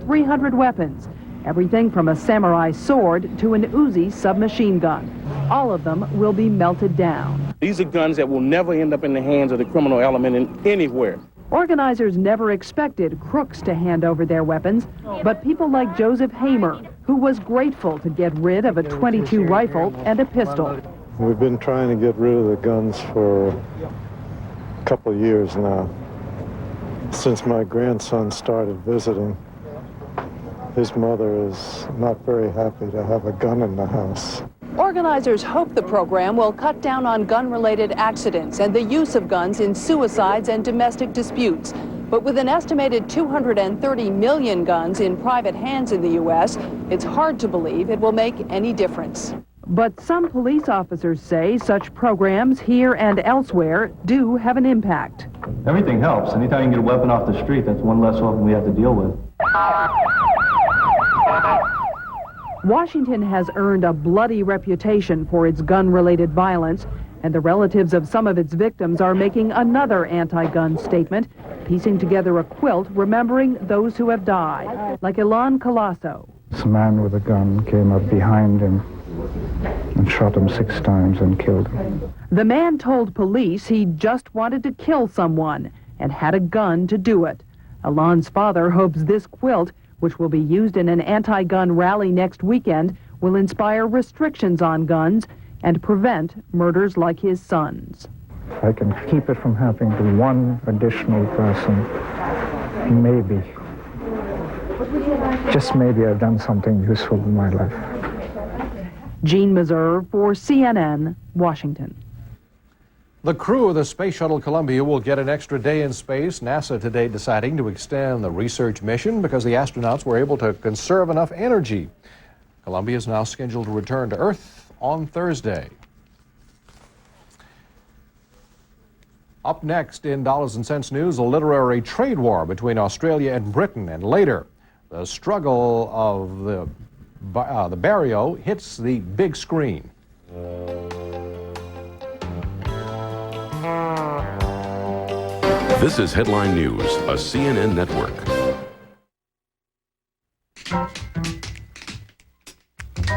300 weapons, everything from a samurai sword to an Uzi submachine gun. All of them will be melted down. These are guns that will never end up in the hands of the criminal element anywhere. Organizers never expected crooks to hand over their weapons, but people like Joseph Hamer, who was grateful to get rid of a .22 rifle and a pistol. We've been trying to get rid of the guns for a couple of years now. Since my grandson started visiting, his mother is not very happy to have a gun in the house. Organizers hope the program will cut down on gun-related accidents and the use of guns in suicides and domestic disputes. But with an estimated 230 million guns in private hands in the U.S., it's hard to believe it will make any difference. But some police officers say such programs here and elsewhere do have an impact. Everything helps. Anytime you can get a weapon off the street, that's one less weapon we have to deal with. Washington has earned a bloody reputation for its gun-related violence, and the relatives of some of its victims are making another anti-gun statement, piecing together a quilt remembering those who have died, like Ilan Colasso. This man with a gun came up behind him and shot him 6 times and killed him. The man told police he just wanted to kill someone and had a gun to do it. Ilan's father hopes this quilt, which will be used in an anti-gun rally next weekend, will inspire restrictions on guns and prevent murders like his son's. If I can keep it from happening to one additional person, maybe, just maybe I've done something useful in my life. Jean Meserve for CNN, Washington. The crew of the Space Shuttle Columbia will get an extra day in space. NASA today deciding to extend the research mission because the astronauts were able to conserve enough energy. Columbia is now scheduled to return to Earth on Thursday. Up next in Dollars and Cents News, a literary trade war between Australia and Britain, and later, the struggle of the barrio hits the big screen. This is Headline News, a CNN network.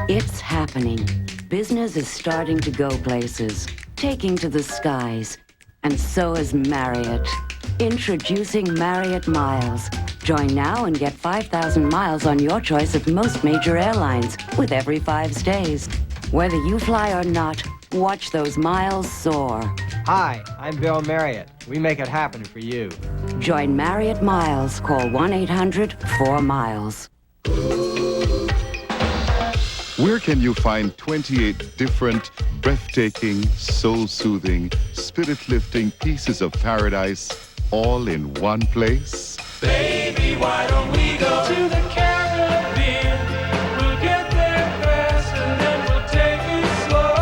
It's happening. Business is starting to go places, taking to the skies. And so is Marriott. Introducing Marriott Miles. Join now and get 5,000 miles on your choice of most major airlines with every 5 stays. Whether you fly or not, watch those miles soar. Hi, I'm Bill Marriott. We make it happen for you. Join Marriott Miles. Call 1-800-4MILES. Where can you find 28 different, breathtaking, soul-soothing, spirit-lifting pieces of paradise all in one place? Baby, why don't we go to the Caribbean? We'll get there fast and then we'll take it slow.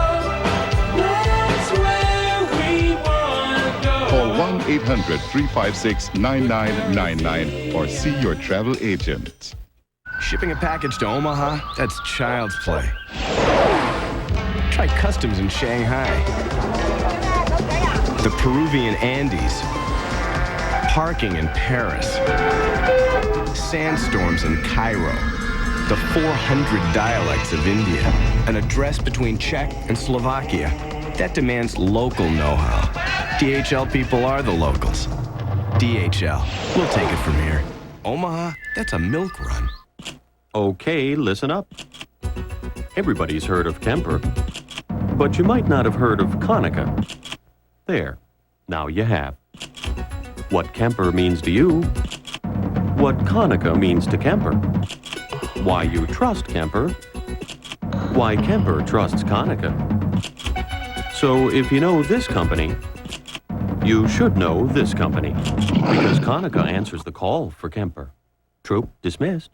That's where we want to go. Call 1-800-356-9999 or see your travel agent. Shipping a package to Omaha, that's child's play. Try customs in Shanghai, the Peruvian Andes, parking in Paris, sandstorms in Cairo, the 400 dialects of India, an address between Czech and Slovakia. That demands local know-how. DHL people are the locals. DHL, we'll take it from here. Omaha, that's a milk run. Okay, listen up. Everybody's heard of Kemper, but you might not have heard of Konica. There, now you have. What Kemper means to you, what Konica means to Kemper. Why you trust Kemper, why Kemper trusts Konica. So if you know this company, you should know this company, because Konica answers the call for Kemper. Troop dismissed.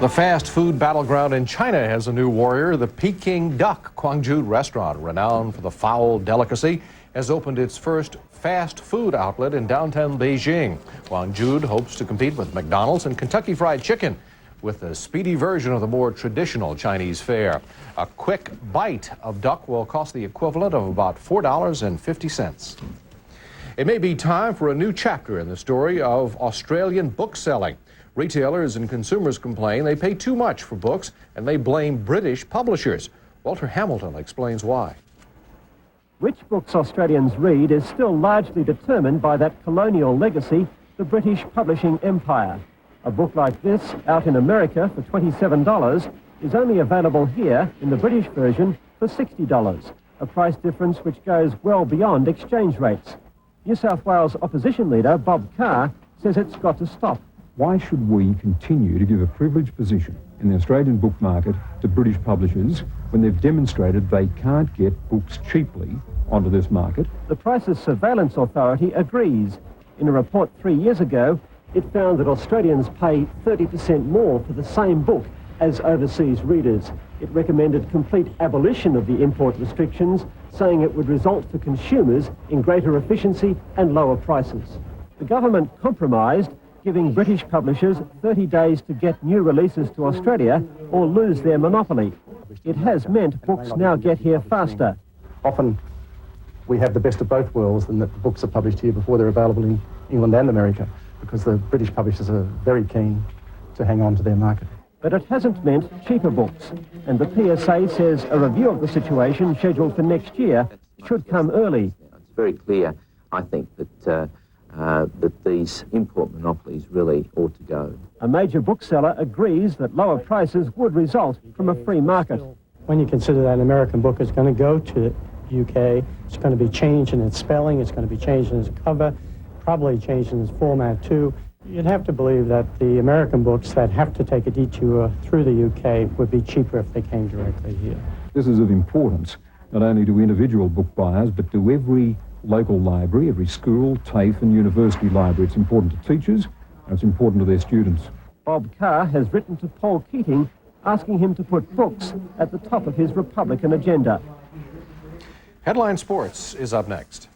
The fast food battleground in China has a new warrior. The Peking Duck Gwangju restaurant, renowned for the fowl delicacy, has opened its first fast food outlet in downtown Beijing. Gwangju hopes to compete with McDonald's and Kentucky Fried Chicken. with a speedy version of the more traditional Chinese fare. A quick bite of duck will cost the equivalent of about $4.50. It may be time for a new chapter in the story of Australian book selling. Retailers and consumers complain they pay too much for books, and they blame British publishers. Walter Hamilton explains why. Which books Australians read is still largely determined by that colonial legacy, the British publishing empire. A book like this, out in America for $27, is only available here in the British version for $60, a price difference which goes well beyond exchange rates. New South Wales opposition leader Bob Carr says it's got to stop. Why should we continue to give a privileged position in the Australian book market to British publishers when they've demonstrated they can't get books cheaply onto this market? The Prices Surveillance Authority agrees. In a report 3 years ago, it found that Australians pay 30% more for the same book as overseas readers. It recommended complete abolition of the import restrictions, saying it would result for consumers in greater efficiency and lower prices. The government compromised, giving British publishers 30 days to get new releases to Australia or lose their monopoly. It has meant books now get here faster. Often we have the best of both worlds in that the books are published here before they're available in England and America, because the British publishers are very keen to hang on to their market. But it hasn't meant cheaper books, and the PSA says a review of the situation scheduled for next year should come early. It's very clear, I think, that these import monopolies really ought to go. A major bookseller agrees that lower prices would result from a free market. When you consider that an American book is going to go to the UK, it's going to be changed in its spelling, it's going to be changed in its cover, probably changed in its format too. You'd have to believe that the American books that have to take a detour through the UK would be cheaper if they came directly here. This is of importance not only to individual book buyers, but to every local library, every school, TAFE and university library. It's important to teachers and it's important to their students. Bob Carr has written to Paul Keating asking him to put books at the top of his Republican agenda. Headline Sports is up next.